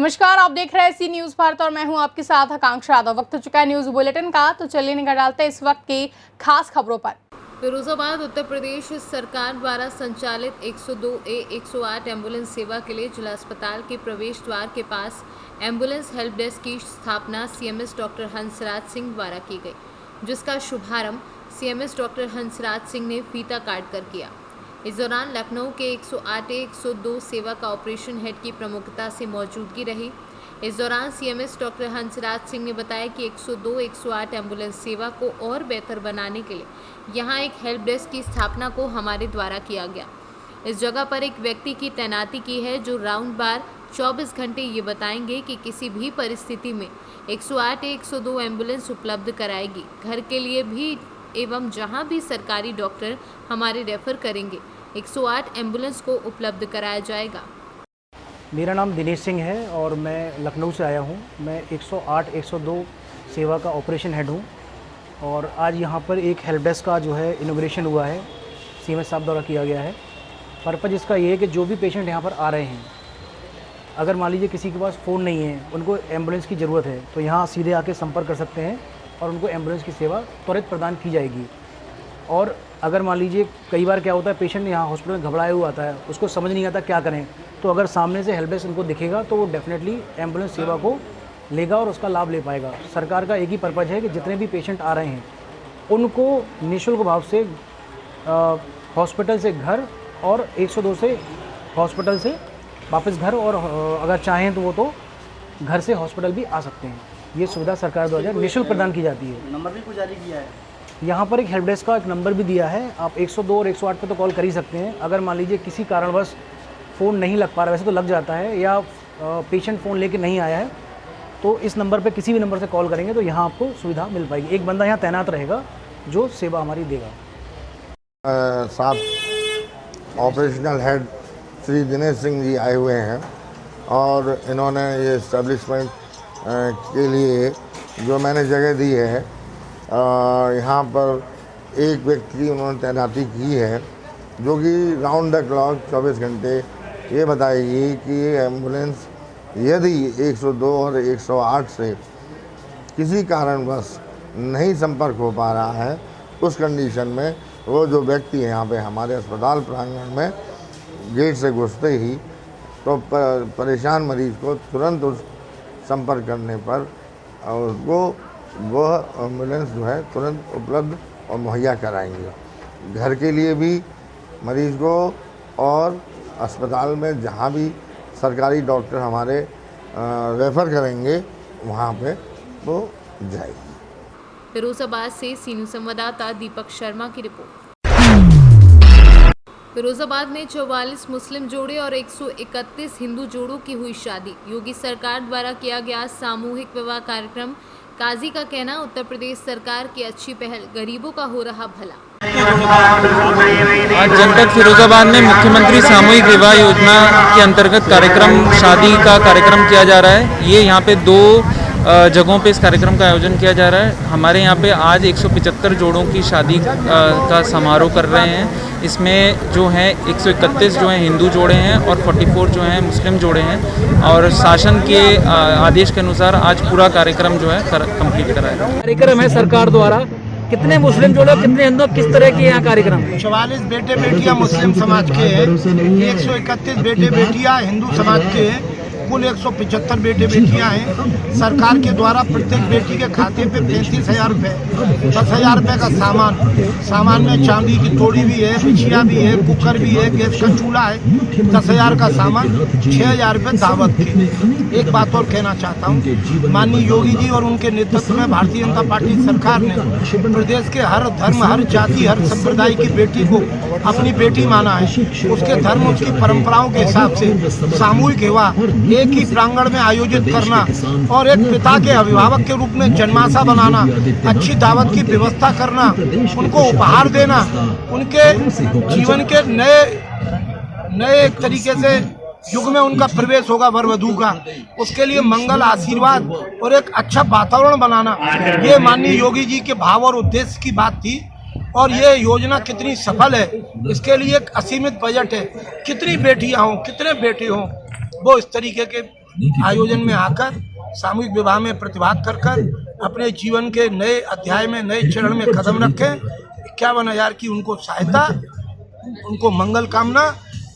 नमस्कार, आप देख रहे हैं सी न्यूज भारत और मैं हूं आपके साथ आकांक्षा यादव। वक्त हो चुका है न्यूज बुलेटिन का, तो चलिए निगाह डालते हैं इस वक्त की खास खबरों पर। फिरोजाबाद उत्तर प्रदेश सरकार द्वारा संचालित 102A 108 एम्बुलेंस सेवा के लिए जिला अस्पताल के प्रवेश द्वार के पास एम्बुलेंस हेल्प डेस्क की स्थापना सीएमएस डॉक्टर हंसराज सिंह द्वारा की गई, जिसका शुभारंभ सीएमएस डॉक्टर हंसराज सिंह ने फीता काट कर किया। इस दौरान लखनऊ के 108A 102 सेवा का ऑपरेशन हेड की प्रमुखता से मौजूदगी रही। इस दौरान सीएमएस डॉक्टर हंसराज सिंह ने बताया कि 102 108 एम्बुलेंस सेवा को और बेहतर बनाने के लिए यहां एक हेल्प डेस्क की स्थापना को हमारे द्वारा किया गया। इस जगह पर एक व्यक्ति की तैनाती की है जो राउंड बार 24 घंटे ये बताएंगे कि किसी भी परिस्थिति में 108 102 एम्बुलेंस उपलब्ध कराएगी। घर के लिए भी एवं जहां भी सरकारी डॉक्टर हमारे रेफर करेंगे 108 एम्बुलेंस को उपलब्ध कराया जाएगा। मेरा नाम दिनेश सिंह है और मैं लखनऊ से आया हूं। मैं 108 102 सेवा का ऑपरेशन हेड हूं और आज यहां पर एक हेल्प डेस्क का जो है इनॉग्रेशन हुआ है, सीएमएस साहब द्वारा किया गया है। पर्पज़ इसका ये है कि जो भी पेशेंट यहां पर आ रहे हैं, अगर मान लीजिए किसी के पास फ़ोन नहीं है, उनको एम्बुलेंस की ज़रूरत है, तो यहाँ सीधे आके संपर्क कर सकते हैं और उनको एम्बुलेंस की सेवा त्वरित प्रदान की जाएगी। और अगर मान लीजिए कई बार क्या होता है, पेशेंट यहाँ हॉस्पिटल में घबराया हुआ आता है, उसको समझ नहीं आता क्या करें, तो अगर सामने से हेल्प डेस्क उनको दिखेगा तो वो डेफिनेटली एम्बुलेंस सेवा को लेगा और उसका लाभ ले पाएगा। सरकार का एक ही पर्पज़ है कि जितने भी पेशेंट आ रहे हैं उनको निःशुल्क भाव से हॉस्पिटल से घर और 102 से हॉस्पिटल से वापस घर, और अगर चाहें तो वो तो घर से हॉस्पिटल भी आ सकते हैं। ये सुविधा सरकार द्वारा निःशुल्क प्रदान की जाती है। नंबर भी जारी किया है यहाँ पर, एक हेल्प डेस्क का एक नंबर भी दिया है। आप 102 और 108 पे तो कॉल कर ही सकते हैं। अगर मान लीजिए किसी कारणवश फ़ोन नहीं लग पा रहा, वैसे तो लग जाता है, या पेशेंट फ़ोन लेके नहीं आया है, तो इस नंबर पे किसी भी नंबर से कॉल करेंगे तो यहाँ आपको सुविधा मिल पाएगी। एक बंदा यहाँ तैनात रहेगा जो सेवा हमारी देगा। साथ ऑपरेशनल हेड श्री दिनेश सिंह जी आए हुए हैं और इन्होंने ये इस्टेब्लिशमेंट के लिए जो मैंने जगह दी है, यहाँ पर एक व्यक्ति की उन्होंने तैनाती की है जो कि राउंड द क्लॉक 24 घंटे ये बताएगी कि एम्बुलेंस यदि 102 और 108 से किसी कारणवश नहीं संपर्क हो पा रहा है, उस कंडीशन में वो जो व्यक्ति है यहाँ पे हमारे अस्पताल प्रांगण में गेट से घुसते ही तो परेशान मरीज को तुरंत उस संपर्क करने पर उसको वह एम्बुलेंस जो है तुरंत उपलब्ध और मुहैया कराएंगे। घर के लिए भी मरीज़ को और अस्पताल में जहाँ भी सरकारी डॉक्टर हमारे रेफ़र करेंगे वहाँ पे वो जाएगी। फिरोजाबाद से सीनियर संवाददाता दीपक शर्मा की रिपोर्ट। फिरोजाबाद में 44 मुस्लिम जोड़े और 131 हिंदू जोड़ों की हुई शादी। योगी सरकार द्वारा किया गया सामूहिक विवाह कार्यक्रम। काजी का कहना, उत्तर प्रदेश सरकार की अच्छी पहल, गरीबों का हो रहा भला। आज जनपद फिरोजाबाद में मुख्यमंत्री सामूहिक विवाह योजना के अंतर्गत कार्यक्रम, शादी का कार्यक्रम किया जा रहा है। ये यहाँ पे 2 जगहों पे इस कार्यक्रम का आयोजन किया जा रहा है। हमारे यहाँ पे आज 175 जोड़ों की शादी का समारोह कर रहे हैं। इसमें जो है 131 जो हैं हिंदू जोड़े हैं और 44 जो हैं मुस्लिम जोड़े हैं, और शासन के आदेश के अनुसार आज पूरा कार्यक्रम जो है कंप्लीट कराया। कार्यक्रम है सरकार द्वारा। कितने मुस्लिम जोड़े, कितने हिंदू, किस तरह के यहाँ कार्यक्रम? 44 बेटे बेटियां मुस्लिम समाज के हैं, 131 बेटे बेटियां हिंदू समाज के हैं, कुल 175 बेटे बेटियां हैं। सरकार के द्वारा प्रत्येक बेटी के खाते पे 35,000 रुपये, 10,000 रुपये का सामान में चांदी की तोड़ी भी है, बिछिया भी है, कुकर भी है, गैस का चूल्हा है, 10,000 का सामान, 6,000 रुपये दावत के। एक बात और कहना चाहता हूँ, माननीय योगी जी और उनके नेतृत्व में भारतीय जनता पार्टी सरकार ने प्रदेश के हर धर्म, हर जाति, हर संप्रदाय की बेटी को अपनी बेटी माना है। उसके धर्म, उसकी परंपराओं के हिसाब से सामूहिक विवाह एक ही प्रांगण में आयोजित करना और एक पिता के अभिभावक के रूप में जन्माशा बनाना, अच्छी दावत की व्यवस्था करना, उनको उपहार देना, उनके जीवन के नए एक तरीके से युग में उनका प्रवेश होगा वर वधू का, उसके लिए मंगल, आशीर्वाद और एक अच्छा वातावरण बनाना, ये माननीय योगी जी के भाव और उद्देश्य की बात थी। और ये योजना कितनी सफल है, इसके लिए एक असीमित बजट है। कितनी बेटियां हों, कितने बेटे हों, वो इस तरीके के आयोजन में आकर सामूहिक विवाह में प्रतिभाग कर अपने जीवन के नए अध्याय में, नए चरण में कदम रखें। 51,000 की उनको सहायता, उनको मंगल कामना,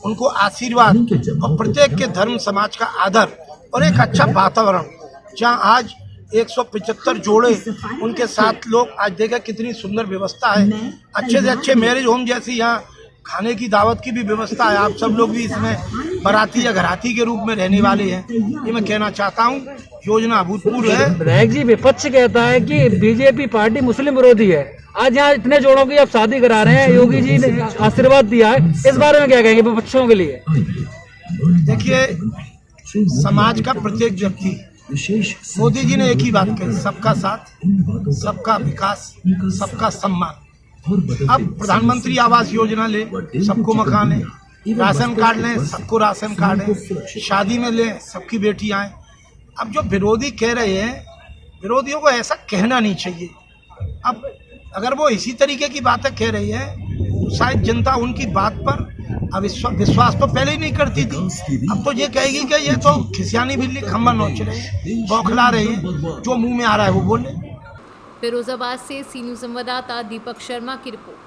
उनको आशीर्वाद और प्रत्येक के धर्म समाज का आदर और एक अच्छा वातावरण, जहां आज 175 जोड़े उनके साथ लोग, आज देखा कितनी सुंदर व्यवस्था है। अच्छे से अच्छे मैरिज होम जैसी यहाँ खाने की दावत की भी व्यवस्था है। आप सब लोग भी इसमें बाराती या घराती के रूप में रहने वाले हैं, ये मैं कहना चाहता हूँ। योजना अभूतपूर्व है। विधायक जी विपक्ष कहता है कि बीजेपी पार्टी मुस्लिम विरोधी है। आज यहाँ इतने जोड़ों की आप शादी करा रहे हैं, योगी जी ने आशीर्वाद दिया है, इस बारे में क्या कहेंगे विपक्षों के लिए? देखिए, समाज का प्रत्येक व्यक्ति, मोदी जी ने एक ही बात कही, सबका साथ, सबका विकास, सबका सम्मान। अब प्रधानमंत्री आवास योजना ले, सबको मकान है, राशन कार्ड लें, सबको राशन कार्ड है, शादी में लें, सबकी बेटियां हैं। अब जो विरोधी कह रहे हैं, विरोधियों को ऐसा कहना नहीं चाहिए। अब अगर वो इसी तरीके की बातें कह रही है, तो शायद जनता उनकी बात पर विश्वास तो पहले ही नहीं करती थी। अब तो ये कहेगी कि ये तो खिसियानी बिल्ली खम्बा नोच रहे हैं, बौखला रहे हैं, जो मुंह में आ रहा है वो बोले। फिरोजाबाद से सी न्यूज़ संवाददाता दीपक शर्मा की रिपोर्ट।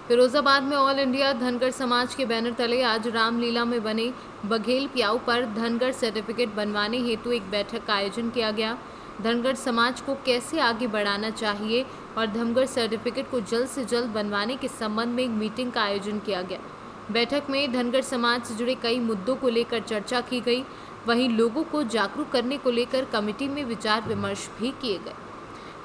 फिरोजाबाद में ऑल इंडिया धनगर समाज के बैनर तले आज रामलीला में बने बघेल प्याऊ पर धनगर सर्टिफिकेट बनवाने हेतु एक बैठक का आयोजन किया गया। धनगर समाज को कैसे आगे बढ़ाना चाहिए और धनगर सर्टिफिकेट को जल्द से जल्द बनवाने के संबंध में एक मीटिंग का आयोजन किया गया। बैठक में धनगर समाज से जुड़े कई मुद्दों को लेकर चर्चा की गई। वहीं लोगों को जागरूक करने को लेकर कमेटी में विचार विमर्श भी किए गए।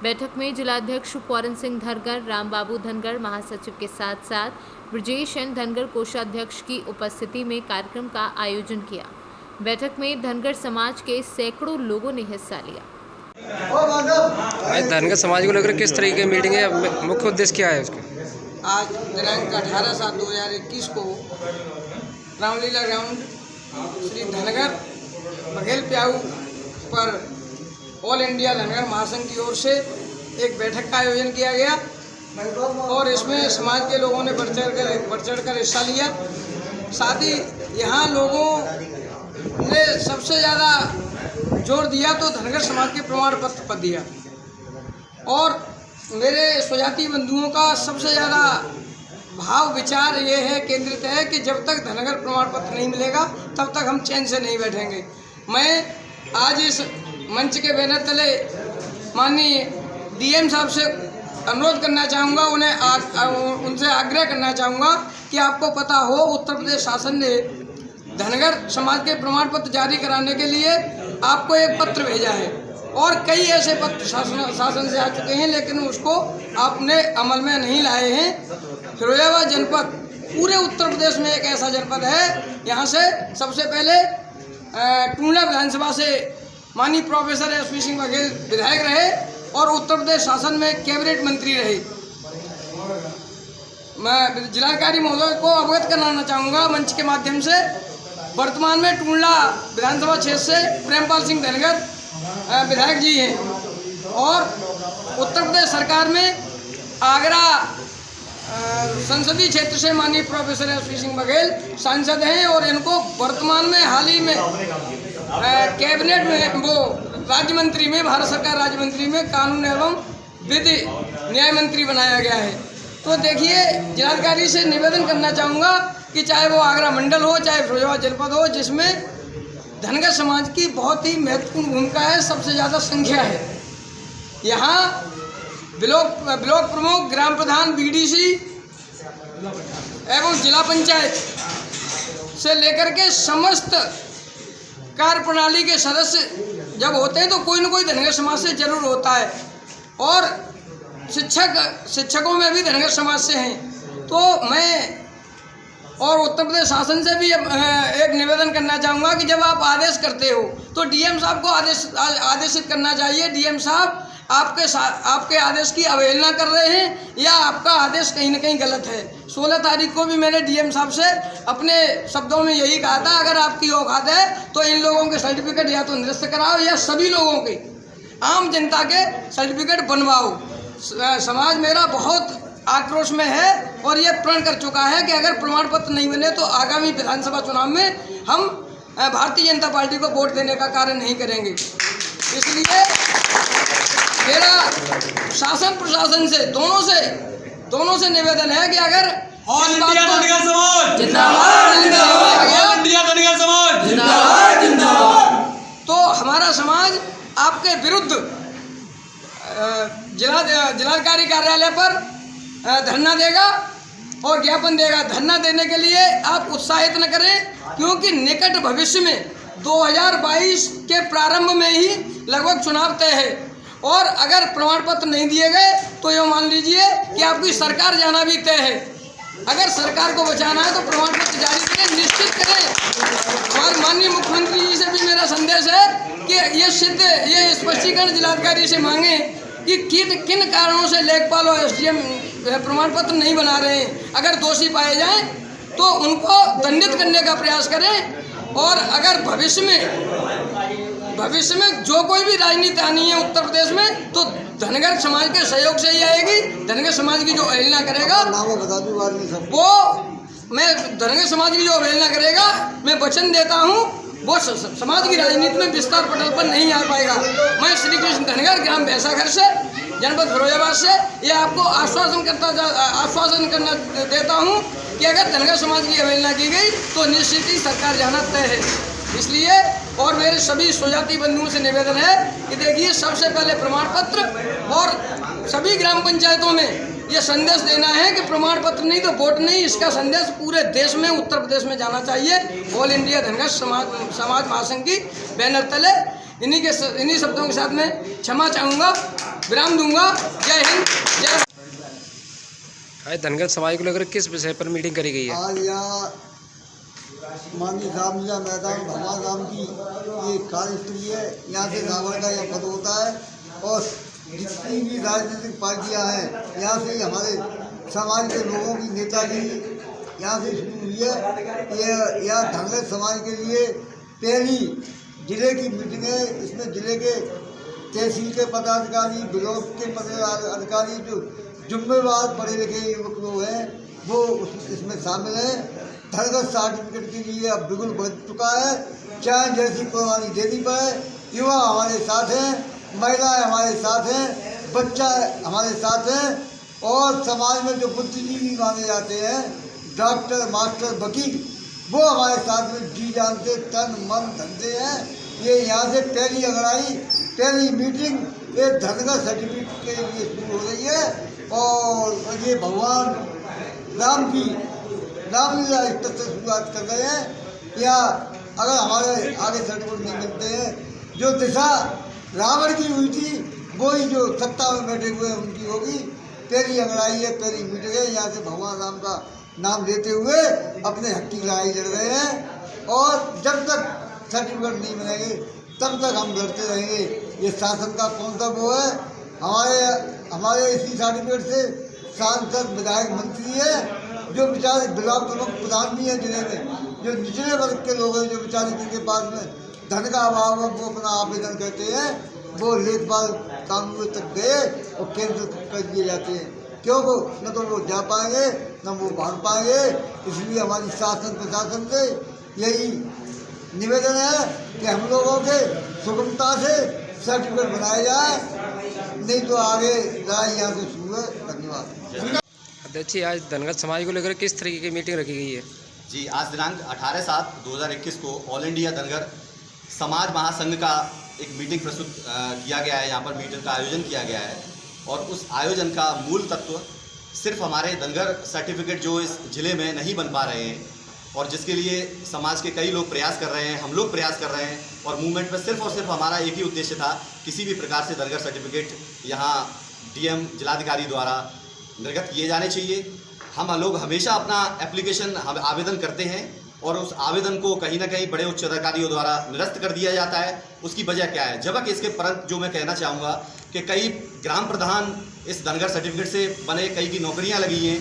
बैठक में जिलाध्यक्ष पौरन सिंह धनगर, राम बाबू धनगर महासचिव के साथ साथ ब्रजेश एन धनगर कोषाध्यक्ष की उपस्थिति में कार्यक्रम का आयोजन किया। बैठक में धनगर समाज के सैकड़ों लोगों ने हिस्सा लिया। आज धनगर समाज को लेकर किस तरीके की मीटिंग है, मुख्य उद्देश्य क्या है उसका? आज दिनांक 18/7/2021 को रामलीला ग्राउंड श्री धनगर बघेल प्याऊ पर ऑल इंडिया धनगर महासंघ की ओर से एक बैठक का आयोजन किया गया और इसमें समाज के लोगों ने बढ़ चढ़ कर हिस्सा लिया। साथ ही यहाँ लोगों ने सबसे ज़्यादा जोर दिया तो धनगर समाज के प्रमाण पत्र पर दिया और मेरे स्वजाति बंधुओं का सबसे ज़्यादा भाव विचार ये है, केंद्रित है कि जब तक धनगर प्रमाण पत्र नहीं मिलेगा तब तक हम चैन से नहीं बैठेंगे। मैं आज इस मंच के बैनर तले माननीय डीएम साहब से अनुरोध करना चाहूँगा, उनसे आग्रह करना चाहूँगा कि आपको पता हो उत्तर प्रदेश शासन ने धनगर समाज के प्रमाण पत्र जारी कराने के लिए आपको एक पत्र भेजा है और कई ऐसे पत्र शासन से आ चुके हैं, लेकिन उसको आपने अमल में नहीं लाए हैं। फिरोजाबाद जनपद पूरे उत्तर प्रदेश में एक ऐसा जनपद है, यहाँ से सबसे पहले टूंडला विधानसभा से माननीय प्रोफेसर एसपी सिंह बघेल विधायक रहे और उत्तर प्रदेश शासन में कैबिनेट मंत्री रहे। मैं जिलाधिकारी महोदय को अवगत कराना चाहूँगा मंच के माध्यम से, वर्तमान में टूंडला विधानसभा क्षेत्र से प्रेमपाल सिंह धनगर विधायक जी हैं और उत्तर प्रदेश सरकार में आगरा संसदीय क्षेत्र से माननीय प्रोफेसर एसपी सिंह बघेल सांसद हैं और इनको वर्तमान में हाल ही में कैबिनेट में वो राज्य मंत्री में, भारत सरकार राज्य मंत्री में कानून एवं विधि न्याय मंत्री बनाया गया है। तो देखिए, जिलाधिकारी से निवेदन करना चाहूँगा कि चाहे वो आगरा मंडल हो, चाहे फिरोजाबाद जनपद हो, जिसमें धनगर समाज की बहुत ही महत्वपूर्ण भूमिका है, सबसे ज़्यादा संख्या है। यहाँ ब्लॉक प्रमुख, ग्राम प्रधान, बीडीसी एवं जिला पंचायत से लेकर के समस्त कार्य प्रणाली के सदस्य जब होते हैं तो कोई न कोई धनगर समाज से जरूर होता है और शिक्षकों में भी धनगर समाज से हैं। तो मैं और उत्तर प्रदेश शासन से भी एक निवेदन करना चाहूँगा कि जब आप आदेश करते हो तो डीएम साहब को आदेशित करना चाहिए। डीएम साहब आपके आदेश की अवहेलना कर रहे हैं या आपका आदेश कहीं ना कहीं गलत है। 16 तारीख को भी मैंने डीएम साहब से अपने शब्दों में यही कहा था, अगर आपकी औकात है तो इन लोगों के सर्टिफिकेट या तो निरस्त कराओ या सभी लोगों के, आम जनता के सर्टिफिकेट बनवाओ। समाज मेरा बहुत आक्रोश में है और ये प्रण कर चुका है कि अगर प्रमाण पत्र नहीं बने तो आगामी विधानसभा चुनाव में हम भारतीय जनता पार्टी को वोट देने का कार्य नहीं करेंगे। इसलिए मेरा शासन प्रशासन से दोनों से निवेदन है कि अगर ऑल इंडिया धनगर समाज जिंदाबाद ऑल इंडिया धनगर समाज जिंदाबाद, तो हमारा समाज आपके विरुद्ध जिलाधिकारी कार्यालय पर धरना देगा और ज्ञापन देगा। धरना देने के लिए आप उत्साहित न करें, क्योंकि निकट भविष्य में 2022 के प्रारंभ में ही लगभग चुनाव तय है और अगर प्रमाण पत्र नहीं दिए गए तो ये मान लीजिए कि आपकी सरकार जाना भी तय है। अगर सरकार को बचाना है तो प्रमाण पत्र जारी करें, निश्चित करें। हमारे माननीय मुख्यमंत्री जी से भी मेरा संदेश है कि ये स्पष्टीकरण जिलाधिकारी से मांगे कि किन कारणों से लेखपाल और SDM प्रमाण पत्र नहीं बना रहे हैं। अगर दोषी पाए जाएं तो उनको दंडित करने का प्रयास करें और अगर भविष्य में जो कोई भी राजनीति आनी है उत्तर प्रदेश में तो धनगर समाज के सहयोग से ही आएगी। धनगर समाज की जो अवहेलना करेगा मैं वचन देता हूँ वो समाज की राजनीति में विस्तार पटल पर नहीं आ पाएगा। मैं श्री कृष्ण धनगर ग्राम भैंसाघर से जनपद फिरोजाबाद से ये आपको आश्वासन करना देता हूँ कि अगर धनगर समाज की अवहेलना की गई तो निश्चित ही सरकार जाना तय है। इसलिए और मेरे सभी स्वजाति बंधुओं से निवेदन है कि देखिए, सबसे पहले प्रमाण पत्र और सभी ग्राम पंचायतों में ये संदेश देना है कि प्रमाण पत्र नहीं तो वोट नहीं। इसका संदेश पूरे देश में, उत्तर प्रदेश में जाना चाहिए। ऑल इंडिया धनगर समाज महासंघ की बैनर तले इन्हीं शब्दों के साथ में क्षमा चाहूँगा, विराम दूंगा। जय हिंद, जय। आज धनगर समाज को लेकर किस विषय पर मीटिंग करी गई है? आज यहाँ माननीय रामलीला मैदान भगवान राम की ये कार्यस्थली है। यहाँ से रावण का यह पद होता है और जितनी भी राजनीतिक पार्टियाँ हैं यहाँ से हमारे समाज के लोगों की नेतागिरी यहाँ से शुरू हुई है। यह धनगर समाज के लिए पहली जिले की मीटिंग है। इसमें जिले के तहसील के पदाधिकारी, ब्लॉक के पदाधिकारी, जो जुम्मेवार पढ़े लिखे युवक लोग हैं वो इसमें शामिल हैं। धनगर सर्टिफिकेट के लिए अब बिल्कुल बढ़ चुका है। चाहे जैसी कुर्बानी देनी पड़े, युवा हमारे साथ हैं, महिलाएं हमारे साथ हैं, बच्चा हमारे साथ हैं और समाज में जो बुद्धिजीवी माने जाते हैं, डॉक्टर, मास्टर, वकील, वो हमारे साथ में जी जान से तन मन धन से हैं। ये यहाँ से पहली अंगड़ाई, पहली मीटिंग ये धनगर सर्टिफिकेट के लिए शुरू हो रही है और ये भगवान राम की रामलीला स्तर से शुरुआत कर रहे हैं। या अगर हमारे आगे सर्टिफिकेट नहीं मिलते हैं, जो दिशा रावण की हुई थी वही जो सत्ता में बैठे हुए हैं उनकी होगी। पहली अंगड़ाई है, पहली मीटिंग है। यहाँ से भगवान राम का नाम लेते हुए अपने हक की लड़ाई लड़ रहे हैं और जब तक सर्टिफिकेट नहीं मिलेंगे तब तक हम लड़ते रहेंगे। ये शासन का कौन सा वो है? हमारे इसी सर्टिफिकेट से सांसद, विधायक, मंत्री है, जो बेचारे ब्लॉक प्रमुख प्रधान भी हैं जिले में, जो निचले वर्ग के लोग हैं, जो बेचारे जिनके पास में धन का अभाव है, वो अपना आवेदन करते हैं, वो लेखपाल कानून तक गए और कैंसिल कर दिए जाते हैं। क्यों? न तो वो जा पाएंगे न वो भाग पाएंगे। इसलिए हमारी शासन प्रशासन से यही निवेदन है कि हम लोगों के सुगमता से सर्टिफिकेट बनाया जाए, नहीं तो आगे लड़ाई यहाँ से शुरू है। धन्यवाद। अध्यक्ष जी, आज धनगर समाज को लेकर किस तरीके की मीटिंग रखी गई है? जी, आज दिनांक 18/7/2021 को ऑल इंडिया धनगर समाज महासंघ का एक मीटिंग प्रस्तुत किया गया है। यहाँ पर मीटिंग का आयोजन किया गया है और उस आयोजन का मूल तत्व सिर्फ हमारे धनगर सर्टिफिकेट जो इस ज़िले में नहीं बन पा रहे हैं और जिसके लिए समाज के कई लोग प्रयास कर रहे हैं, हम लोग प्रयास कर रहे हैं और मूवमेंट में सिर्फ और सिर्फ हमारा एक ही उद्देश्य था, किसी भी प्रकार से धनगर सर्टिफिकेट यहाँ DM जिलाधिकारी द्वारा निर्गत किए जाने चाहिए। हम लोग हमेशा अपना एप्लीकेशन आवेदन करते हैं और उस आवेदन को कहीं ना कहीं बड़े उच्च अधिकारियों द्वारा निरस्त कर दिया जाता है। उसकी वजह क्या है? जबकि इसके परंतु जो मैं कहना चाहूँगा कि कई ग्राम प्रधान इस धनगर सर्टिफिकेट से बने, कई की नौकरियाँ लगी हैं,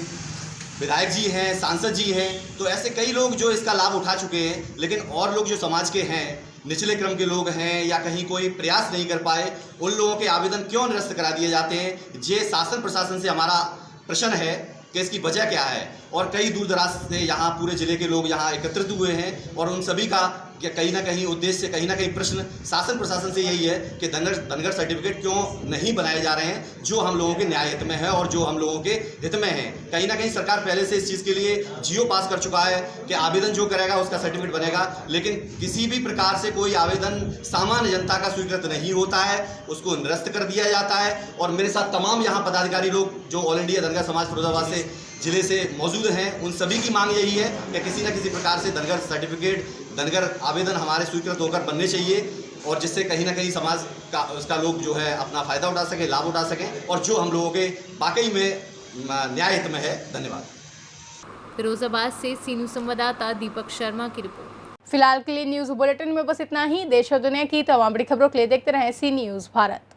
विधायक जी हैं, सांसद जी हैं, तो ऐसे कई लोग जो इसका लाभ उठा चुके हैं। लेकिन और लोग जो समाज के हैं, निचले क्रम के लोग हैं या कहीं कोई प्रयास नहीं कर पाए, उन लोगों के आवेदन क्यों निरस्त करा दिए जाते हैं? ये शासन प्रशासन से हमारा प्रश्न है कि इसकी वजह क्या है। और कई दूर दराज से यहाँ पूरे ज़िले के लोग यहाँ एकत्रित हुए हैं और उन सभी का कहीं ना कहीं उद्देश्य, कहीं ना कहीं प्रश्न शासन प्रशासन से यही है कि धनगर सर्टिफिकेट क्यों नहीं बनाए जा रहे हैं, जो हम लोगों के न्याय हित में है और जो हम लोगों के हित में है। कहीं ना कहीं सरकार पहले से इस चीज़ के लिए जियो पास कर चुका है कि आवेदन जो करेगा उसका सर्टिफिकेट बनेगा, लेकिन किसी भी प्रकार से कोई आवेदन सामान्य जनता का स्वीकृत नहीं होता है, उसको निरस्त कर दिया जाता है। और मेरे साथ तमाम यहाँ पदाधिकारी लोग जो ऑल इंडिया धनगर समाज फिरोजाबाद से ज़िले से मौजूद हैं, उन सभी की मांग यही है कि किसी न किसी प्रकार से धनगर सर्टिफिकेट, धनगर आवेदन हमारे स्वीकृत होकर बनने चाहिए और जिससे कहीं ना कहीं समाज का उसका लोग जो है अपना फ़ायदा उठा सकें, लाभ उठा सकें और जो हम लोगों के वाकई में न्याय हित में है। धन्यवाद। फिरोजाबाद से सी न्यूज़ संवाददाता दीपक शर्मा की रिपोर्ट। फिलहाल के लिए न्यूज़ बुलेटिन में बस इतना ही। देश और दुनिया की तमाम बड़ी खबरों के लिए देखते रहें सी न्यूज़ भारत।